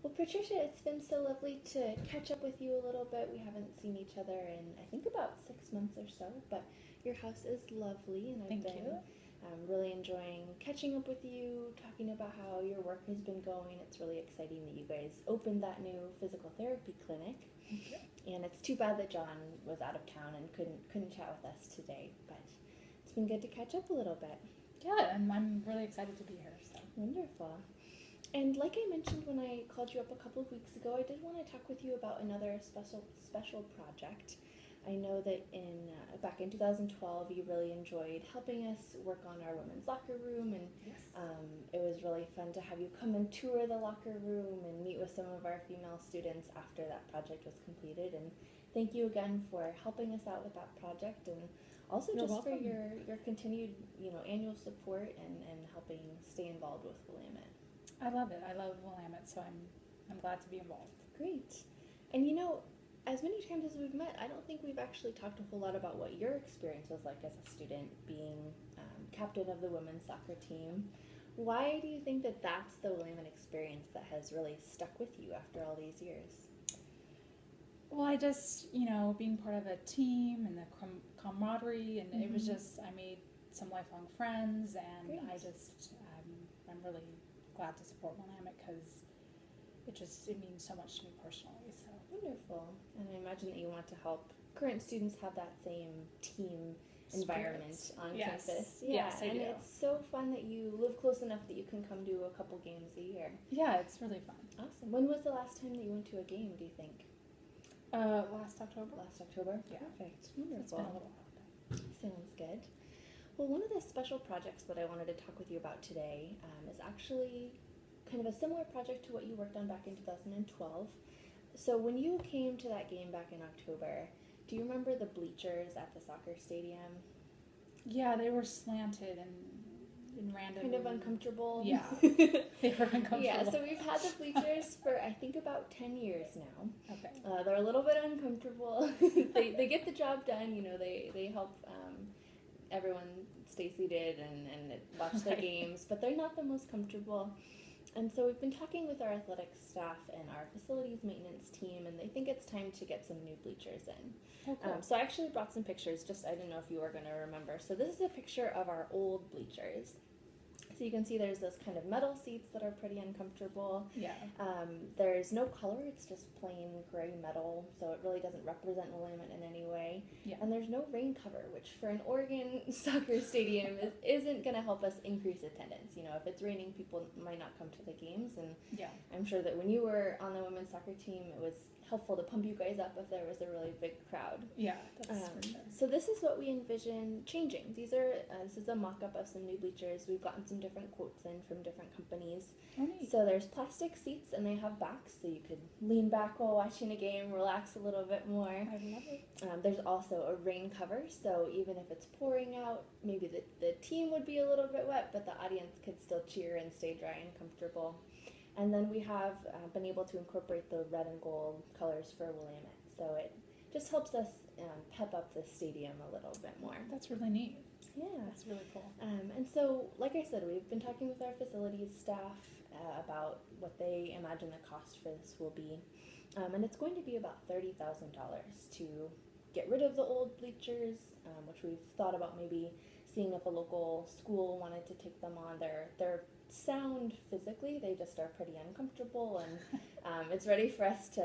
Well, Patricia, it's been so lovely to catch up with you a little bit. We haven't seen each other in, I think, about 6 months or so, but your house is lovely, and I've Thank been you. really enjoying catching up with you, talking about how your work has been going. It's really exciting that you guys opened that new physical therapy clinic, Thank you. and it's too bad that John was out of town and couldn't chat with us today, but it's been good to catch up a little bit. Yeah, and I'm really excited to be here. So, Wonderful. And like I mentioned when I called you up a couple of weeks ago, I did want to talk with you about another special project. I know that in back in 2012, you really enjoyed helping us work on our women's locker room, and yes. it was really fun to have you come and tour the locker room and meet with some of our female students after that project was completed. And thank you again for helping us out with that project, and also You're just for welcome. your continued annual support and helping stay involved with Willamette. I love it. I love Willamette, so I'm glad to be involved. Great. And as many times as we've met, I don't think we've actually talked a whole lot about what your experience was like as a student being captain of the women's soccer team. Why do you think that that's the Williman experience that has really stuck with you after all these years? Well, I just, being part of a team and the camaraderie, and it was Mm-hmm. just, I made some lifelong friends, and Great. I'm really glad to support Willamette because it means so much to me personally. So, Wonderful. And I imagine that you want to help current students have that same team environment spirits. on Yes. campus. Yeah, Yes, I and do. it's so fun that you live close enough that you can come to a couple games a year. Yeah, it's really fun. Awesome. When was the last time that you went to a game, do you think? Last October? Last October? Yeah. Perfect. It's been a Wonderful. little while. Sounds good. Well, one of the special projects that I wanted to talk with you about today is actually kind of a similar project to what you worked on back in 2012. So, when you came to that game back in October, do you remember the bleachers at the soccer stadium? Yeah, they were slanted and in random. Kind of uncomfortable. Yeah, they were Yeah, uncomfortable. so we've had the bleachers for I think about 10 years now. Okay. They're a little bit uncomfortable. They get the job done, they help everyone stay seated and watch the Right. games, but they're not the most comfortable. And so we've been talking with our athletic staff and our facilities maintenance team, and they think it's time to get some new bleachers in. Oh, cool. So I actually brought some pictures, just I didn't know if you were going to remember. So this is a picture of our old bleachers. So you can see there's those kind of metal seats that are pretty uncomfortable. Yeah. There's no color, it's just plain gray metal, so it really doesn't represent Willamette in any way. Yeah. And there's no rain cover, which for an Oregon soccer stadium isn't going to help us increase attendance. If it's raining, people might not come to the games, and Yeah. I'm sure that when you were on the women's soccer team, it was helpful to pump you guys up if there was a really big crowd. Yeah. That's for sure. So this is what we envision changing. This is a mock-up of some new bleachers. We've gotten some different quotes in from different companies. Oh, neat. So there's plastic seats and they have backs, so you could lean back while watching a game, relax a little bit more. I love it. There's also a rain cover, so even if it's pouring out, maybe the team would be a little bit wet, but the audience could still cheer and stay dry and comfortable. And then we have been able to incorporate the red and gold colors for Willamette, so it just helps us pep up the stadium a little bit more. That's really neat. Yeah. That's really cool. And so, like I said, we've been talking with our facilities staff about what they imagine the cost for this will be. And it's going to be about $30,000 to get rid of the old bleachers, which we've thought about maybe seeing if a local school wanted to take them on. They're sound physically, they just are pretty uncomfortable, and it's ready for us to,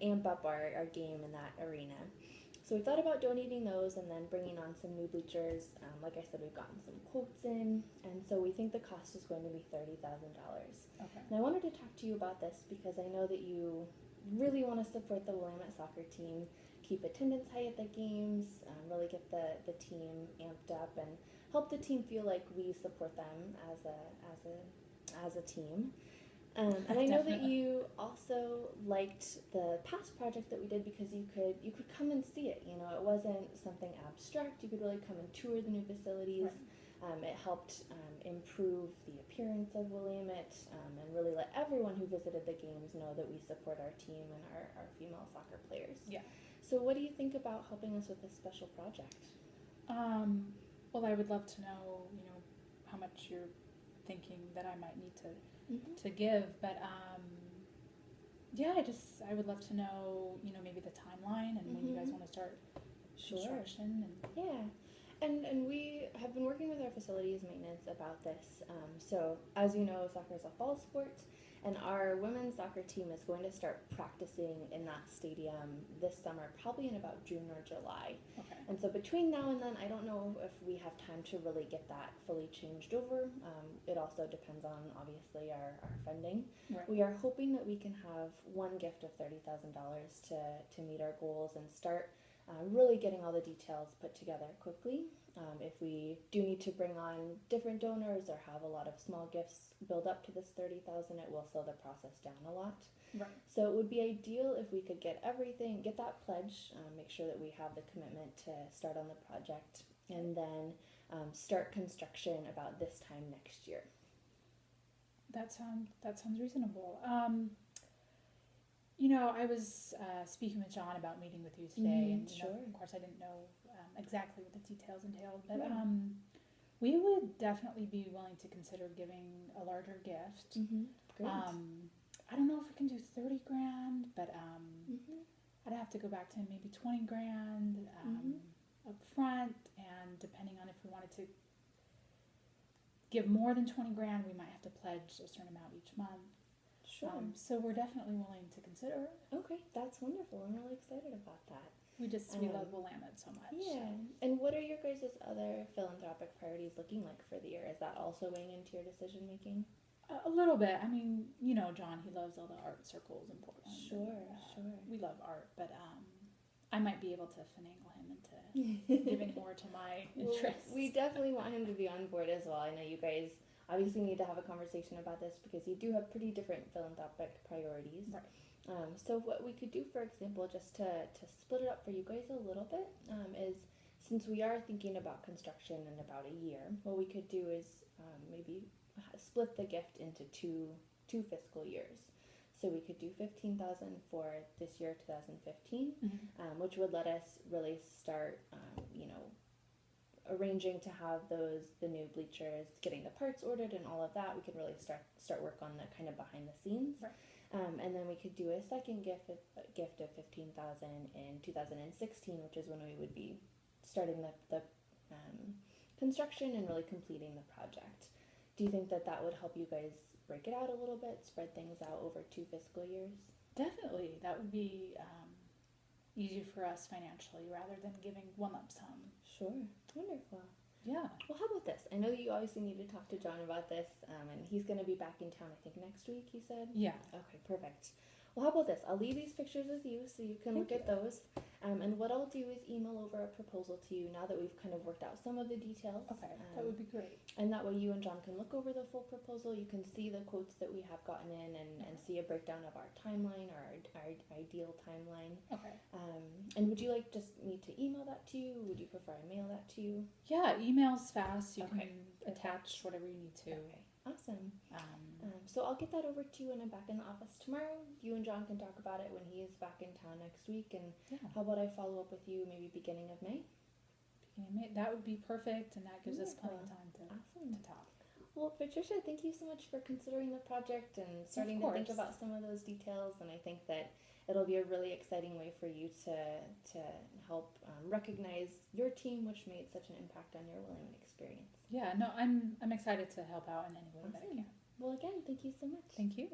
amp up our game in that arena. So we thought about donating those and then bringing on some new bleachers. Like I said, we've gotten some quotes in, and so we think the cost is going to be $30,000. Okay. And I wanted to talk to you about this because I know that you really want to support the Willamette soccer team, keep attendance high at the games, really get the team amped up, and help the team feel like we support them as a team. And I know that Definitely. you also liked the past project that we did because you could come and see it. It wasn't something abstract. You could really come and tour the new facilities. Right. It helped improve the appearance of Willamette, and really let everyone who visited the games know that we support our team and our female soccer players. Yeah. So what do you think about helping us with this special project? Um, well, I would love to know, how much you're thinking that I might need Mm-hmm. to give, but yeah, I would love to know, maybe the timeline and when you guys Mm-hmm. want to start Sure. construction and. Yeah. And we have been working with our facilities maintenance about this. So, as you know, soccer is a fall sport, and our women's soccer team is going to start practicing in that stadium this summer, probably in about June or July. Okay. And so, between now and then, I don't know if we have time to really get that fully changed over. It also depends on, obviously, our funding. Right. We are hoping that we can have one gift of $30,000 to meet our goals and start really getting all the details put together quickly. If we do need to bring on different donors or have a lot of small gifts build up to this 30,000, it will slow the process down a lot. Right. So it would be ideal if we could get that pledge, make sure that we have the commitment to start on the project, and then start construction about this time next year. That sounds reasonable. I was speaking with John about meeting with you today, and Sure. of course, I didn't know exactly what the details entailed, but Yeah. we would definitely be willing to consider giving a larger gift. Great. I don't know if we can do 30 grand, but Mm-hmm. I'd have to go back to maybe 20 grand up front, and depending on if we wanted to give more than 20 grand, we might have to pledge a certain amount each month. Sure. So we're definitely willing to consider. Okay, that's wonderful. I'm really excited about that. We love Willamette so much. Yeah. And what are your guys' other philanthropic priorities looking like for the year? Is that also weighing into your decision making? A little bit. I mean, John, he loves all the art circles in Portland. Sure, sure. We love art, but I might be able to finagle him into giving more to my interests. Well, we definitely want him to be on board as well. I know you guys obviously need to have a conversation about this because you do have pretty different philanthropic priorities. Right. So what we could do, for example, just to split it up for you guys a little bit, is since we are thinking about construction in about a year, what we could do is maybe split the gift into two fiscal years. So we could do $15,000 for this year, 2015, which would let us really start, arranging to have the new bleachers, getting the parts ordered, and all of that. We could really start work on the kind of behind the scenes. Right. And then we could do a second gift of $15,000 in 2016, which is when we would be starting the construction and really completing the project. Do you think that would help you guys break it out a little bit, spread things out over 2 fiscal years? Definitely. That would be easier for us financially rather than giving one lump sum. Sure. Wonderful. Yeah. Well, how about this? I know that you obviously need to talk to John about this, and he's going to be back in town, I think, next week, you said? Yeah. Okay, perfect. Well, how about this? I'll leave these pictures with you so you can look at those. And what I'll do is email over a proposal to you now that we've kind of worked out some of the details. Okay, that would be great. And that way you and John can look over the full proposal. You can see the quotes that we have gotten in and see a breakdown of our timeline, or our ideal timeline. Okay. And would you like just me to email that to you? Would you prefer I mail that to you? Yeah, email's fast. You Okay. can attach whatever you need to. Okay, awesome. So I'll get that over to you when I'm back in the office tomorrow. You and John can talk about it when he is back in town next week. And how about I follow up with you maybe beginning of May? Beginning of May, that would be perfect, and that gives us plenty of Wonderful. time to talk. Well, Patricia, thank you so much for considering the project and starting to think about some of those details. And I think that it'll be a really exciting way for you to help recognize your team, which made such an impact on your Willamette experience. Yeah, no, I'm excited to help out in any way that I can. Well, again, thank you so much. Thank you.